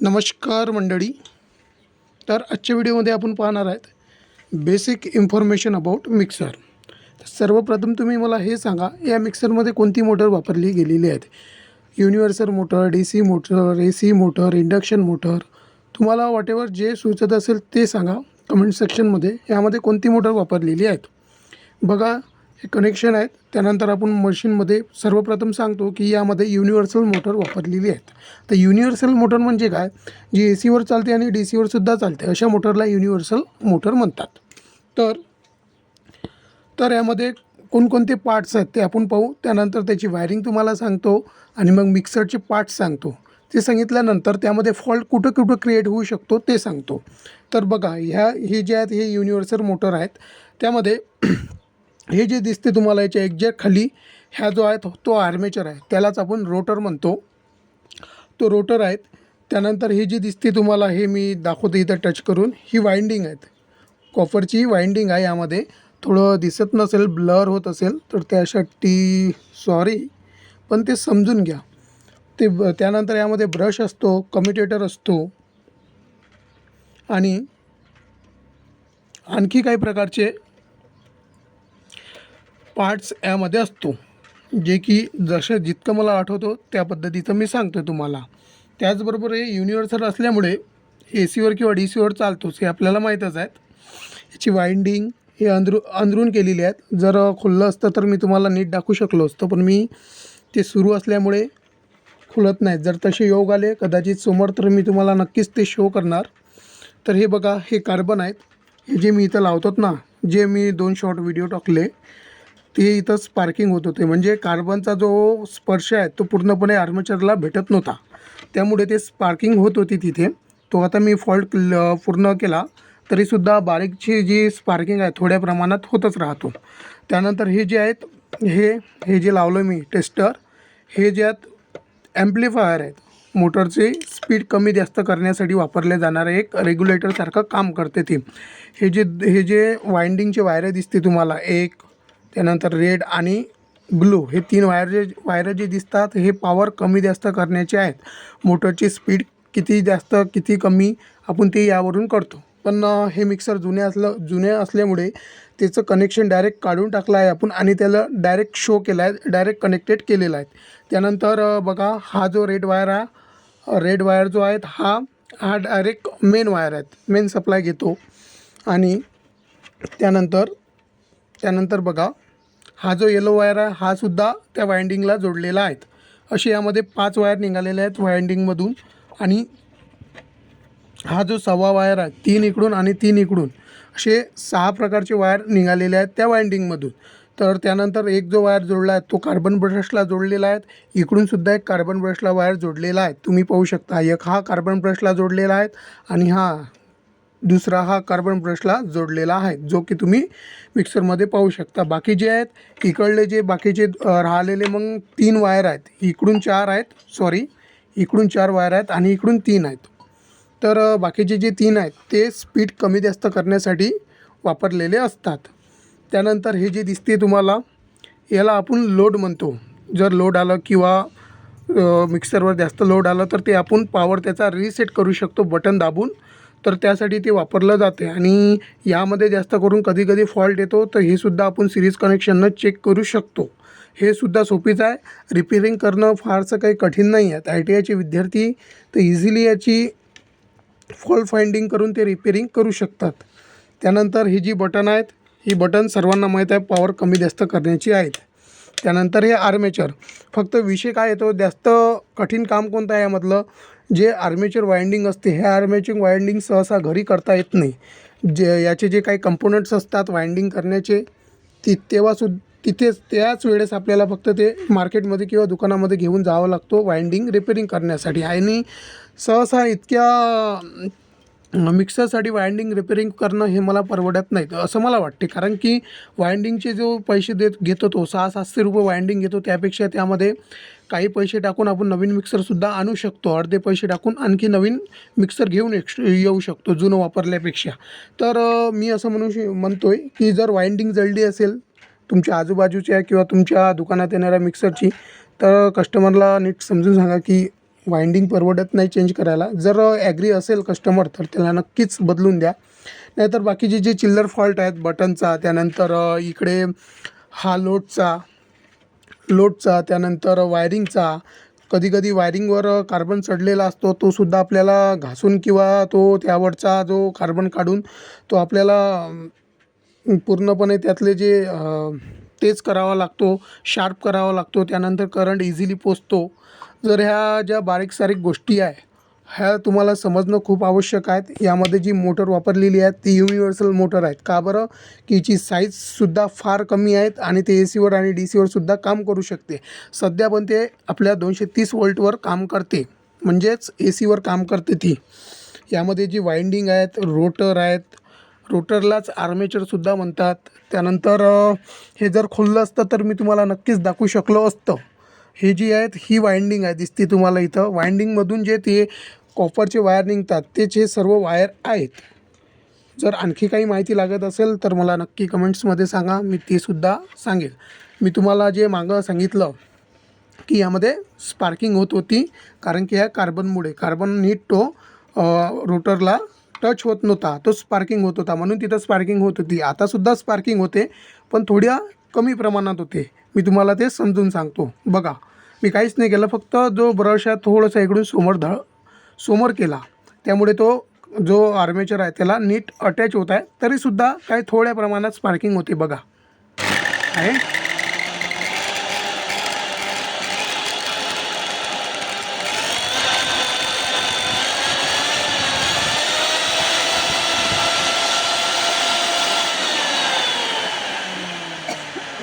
नमस्कार मंडळी. तर आजच्या व्हिडिओमध्ये आपण पाहणार आहेत बेसिक इन्फॉर्मेशन अबाउट मिक्सर. सर्वप्रथम तुम्ही मला हे सांगा, या मिक्सरमध्ये कोणती मोटर वापरली गेलेली आहे? Universal motor, D C motor, A C motor, induction motor, तुम्हाला वॉटेवर जे सुचत असेल ते सांगा कमेंट सेक्शनमध्ये. यामध्ये कोणती मोटर वापरलेली आहेत बघा. हे कनेक्शन आहेत. त्यानंतर आपण मशीनमध्ये सर्वप्रथम सांगतो की यामध्ये युनिव्हर्सल मोटर वापरलेली आहेत. तर युनिव्हर्सल मोटर म्हणजे काय? जी ए सीवर चालते आणि डी सीवर सुद्धा चालते, अशा मोटरला युनिव्हर्सल मोटर म्हणतात. तर तर यामध्ये कोणकोणते पार्ट्स आहेत ते आपण पाहू. त्यानंतर त्याची वायरिंग तुम्हाला सांगतो आणि मग मिक्सरचे पार्ट्स सांगतो. ते सांगितल्यानंतर त्यामध्ये फॉल्ट कुठं कुठं क्रिएट होऊ शकतो ते सांगतो. तर बघा, हे जे आहेत हे युनिव्हर्सल मोटर आहेत. त्यामध्ये हे जे दिसते तुम्हाला याच्या एक्झॅक्ट खाली ह्या जो आहे तो आर्मेचर आहे, त्यालाच आपण रोटर म्हणतो. तो रोटर आहेत. त्यानंतर हे जे दिसते तुम्हाला, हे मी दाखवतो इथं टच करून, ही वाइंडिंग आहेत. कॉपरची वाइंडिंग आहे. यामध्ये थोडं दिसत नसेल, ब्लर होत असेल तर त्यासाठी सॉरी, पण ते समजून घ्या. त्यानंतर यामध्ये ब्रश असतो, कम्युटेटर असतो आणि आणखी काही प्रकारचे पार्ट्स यामध्ये असतो, जे की जितकं मला आठवतो त्या पद्धतीचं मी सांगतो तुम्हाला. त्याचबरोबर हे युनिव्हर्सल असल्यामुळे ए सीवर किंवा डी सीवर चालतोच, हे आपल्याला माहीतच आहेत. याची वाइंडिंग हे अंदरून केलेली आहेत. जर खुल्लं असतं तर मी तुम्हाला नीट दाखवू शकलो असतं, पण मी ते सुरू असल्यामुळे खुलत नाहीत. जर तसे योग आले कदाचित समोर तर मी तुम्हाला नक्कीच ते शो करणार. तर हे बघा, हे कार्बन आहेत. हे जे मी इथं लावतात ना, जे मी 2 शॉर्ट व्हिडिओ टाकले ते इथं स्पार्किंग होत होते. म्हणजे कार्बनचा जो स्पर्श आहे तो पूर्णपणे आर्मेचरला भेटत नव्हता, त्यामुळे ते स्पार्किंग होत होती तिथे. तो आता मी फॉल्ट पूर्ण केला तरीसुद्धा बारीकची जी स्पार्किंग आहे थोड्या प्रमाणात होतच राहतो. त्यानंतर हे जे आहेत, हे जे लावलं मी टेस्टर, हे जे आहेत ॲम्प्लिफायर आहेत. मोटरची स्पीड कमी जास्त करण्यासाठी वापरले जाणारे एक रेग्युलेटरसारखं काम करते ते. हे जे वाइंडिंगचे वायरे दिसते तुम्हाला, एक, त्यानंतर रेड आणि ब्लू, हे 3 वायर जे दिसतात हे पॉवर कमी जास्त करण्याचे आहेत. मोटरची स्पीड किती जास्त किती कमी आपण ते यावरून करतो. पण हे मिक्सर जुने असल्यामुळे त्याचं कनेक्शन डायरेक्ट काढून टाकलं आहे आपण आणि त्याला डायरेक्ट शो केला आहे, डायरेक्ट कनेक्टेड केलेला आहे. त्यानंतर बघा, हा जो रेड वायर जो आहे हा डायरेक्ट मेन वायर आहेत, मेन सप्लाय घेतो. आणि त्यानंतर बघा, हा जो येलो वायर आहे हा सुद्धा त्या वाइंडिंगला जोडलेला आहेत. असे यामध्ये 5 वायर निघालेले आहेत वाइंडिंगमधून. आणि हा जो 6वा वायर आहे, 3 इकडून आणि 3 इकडून, असे 6 प्रकारचे वायर निघालेले आहेत त्या वाइंडिंगमधून. तर त्यानंतर एक जो वायर जोडला आहे तो कार्बन ब्रशला जोडलेला आहे. इकडूनसुद्धा एक कार्बन ब्रशला वायर जोडलेला आहे, तुम्ही पाहू शकता. एक हा कार्बन ब्रशला जोडलेला आहे आणि दुसरा हा कार्बन ब्रशला जोडलेला आहे, जो की तुम्ही मिक्सरमध्ये पाहू शकता. बाकी जे आहेत इकडले जे बाकीचे राहिलेले मग 3 वायर आहेत, इकडून 4 आहेत, इकडून 4 वायर आहेत आणि इकडून 3 आहेत. तर बाकीचे जे 3 आहेत ते स्पीड कमी जास्त करण्यासाठी वापरलेले असतात. त्यानंतर हे जे दिसते तुम्हाला, याला आपण लोड म्हणतो. जर लोड आलं किंवा मिक्सरवर जास्त लोड आलं तर ते आपण पॉवर त्याचा रीसेट करू शकतो बटन दाबून. तर त्यासाठी ते वापरलं जाते. आणि यामध्ये जास्त करून कधी फॉल्ट येतो, तर हे सुद्धा आपण सिरीज कनेक्शननं चेक करू शकतो. हे सुद्धा सोपीच आहे. रिपेरिंग करणं फारसं काही कठीण नाही आहे. ITIचे विद्यार्थी तर इझिली याची फॉल्ट फाइंडिंग करून ते रिपेरिंग करू शकतात. त्यानंतर ही जी बटन आहेत, ही बटन सर्वांना माहीत आहे पॉवर कमी जास्त करण्याची आहेत. त्यानंतर हे आर्मेचर. फक्त विषय काय येतो, जास्त कठीण काम कोणतं आहे यामधलं, जे आर्मेचर वाइंडिंग असते, हे आर्मेचर वाइंडिंग सहसा घरी करता येत नाही. याचे जे काही कंपोनंट्स असतात वाइंडिंग करण्याचे, त्याच वेळेस आपल्याला फक्त ते मार्केटमध्ये किंवा दुकानामध्ये घेऊन जावं लागतो वाइंडिंग रिपेरिंग करण्यासाठी. आणि सहसा इतक्या मिक्सरसाठी वाइंडिंग रिपेरिंग करणं हे मला परवडत नाही असं मला वाटते. कारण की वाइंडिंगचे जो पैसे घेतो तो 600-700 रुपये वाइंडिंग घेतो, त्यापेक्षा त्यामध्ये काही पैसे टाकून आपण नवीन मिक्सरसुद्धा आणू शकतो. अर्धे पैसे टाकून आणखी नवीन मिक्सर घेऊन येऊ शकतो जुनं वापरल्यापेक्षा. तर मी असं म्हणतो आहे की जर वाइंडिंग जळली असेल तुमच्या आजूबाजूच्या किंवा तुमच्या दुकानात येणाऱ्या मिक्सरची, तर कस्टमरला नीट समजून सांगा की वाइंडिंग परवडत नाही चेंज करायला. जर ॲग्री असेल कस्टमर तर त्याला नक्कीच बदलून द्या. नाहीतर बाकीचे जे चिल्लर फॉल्ट आहेत बटनचा, त्यानंतर इकडे हा लोडचा त्यानंतर वायरिंगचा, कधीकधी वायरिंगवर कार्बन चढलेला असतो, तो सुद्धा आपल्याला घासून किंवा तो त्यावरचा जो कार्बन काढून तो आपल्याला पूर्णपणे त्यातले जे तेच करावा लागतो, शार्प करावा लागतो. त्यानंतर करंट इझिली पोचतो. जर ह्या ज्या बारीक सारीक गोष्टी आहे ह्या तुम्हाला समजणं खूप आवश्यक आहेत. यामध्ये जी मोटर वापरलेली आहे ती युनिव्हर्सल मोटर आहेत. का बरं? की हिची साईजसुद्धा फार कमी आहेत आणि ते एसीवर आणि डीसीवर सुद्धा काम करू शकते. सध्या पण ते आपल्या 230 व्होल्टवर काम करते, म्हणजेच एसीवर काम करते ती. यामध्ये जी वाइंडिंग आहेत, रोटर आहेत, रोटरलाच आर्मेचरसुद्धा म्हणतात. त्यानंतर हे जर खुललं असतं तर मी तुम्हाला नक्कीच दाखवू शकलो असतं. हे जी आहेत ही वाइंडिंग आहे, दिसते तुम्हाला इथं. वाइंडिंगमधून जे ते कॉपरचे वायर निघतात तेच हे सर्व वायर आहेत. जर आणखी काही माहिती लागत असेल तर मला नक्की कमेंट्समध्ये सांगा, मी ते सुद्धा सांगेल. मी तुम्हाला जे मागं सांगितलं की यामध्ये स्पार्किंग होत होती, कारण की ह्या कार्बन नीट तो रोटरला टच होत नव्हता, तो स्पार्किंग होत होता, म्हणून तिथं स्पार्किंग होत होती. आतासुद्धा स्पार्किंग होते, पण थोड्या कमी प्रमाणात होते. मी तुम्हाला ते समजून सांगतो. बघा, मी काहीच नाही केलं, फक्त जो ब्रश आहे थोडंसं इकडून समोर केला, त्यामुळे तो जो आर्मेचर आहे त्याला नीट अटॅच होत आहे. तरीसुद्धा काही थोड्या प्रमाणात स्पार्किंग होते. बघा आहे.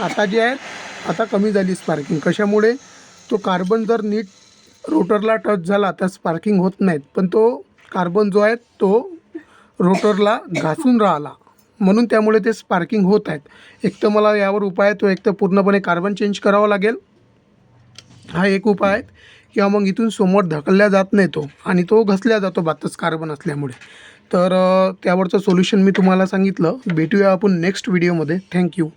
आता जे आहे आता कमी झाली स्पार्किंग. कशामुळे? तो कार्बन जर नीट रोटरला टच झाला तर स्पार्किंग होत नाहीत, पण तो कार्बन जो आहे तो रोटरला घासून राहिला, म्हणून त्यामुळे ते स्पार्किंग होत आहेत. एक तर मला यावर उपाय तो एक तर पूर्णपणे कार्बन चेंज करावा लागेल, हा एक उपाय आहे. किंवा मग इथून समोर ढकलल्या जात नाही तो, आणि तो घसल्या जातो बातच कार्बन असल्यामुळे. तर त्यावरचं सोल्युशन मी तुम्हाला सांगितलं. भेटूया आपण नेक्स्ट व्हिडिओमध्ये. थँक्यू.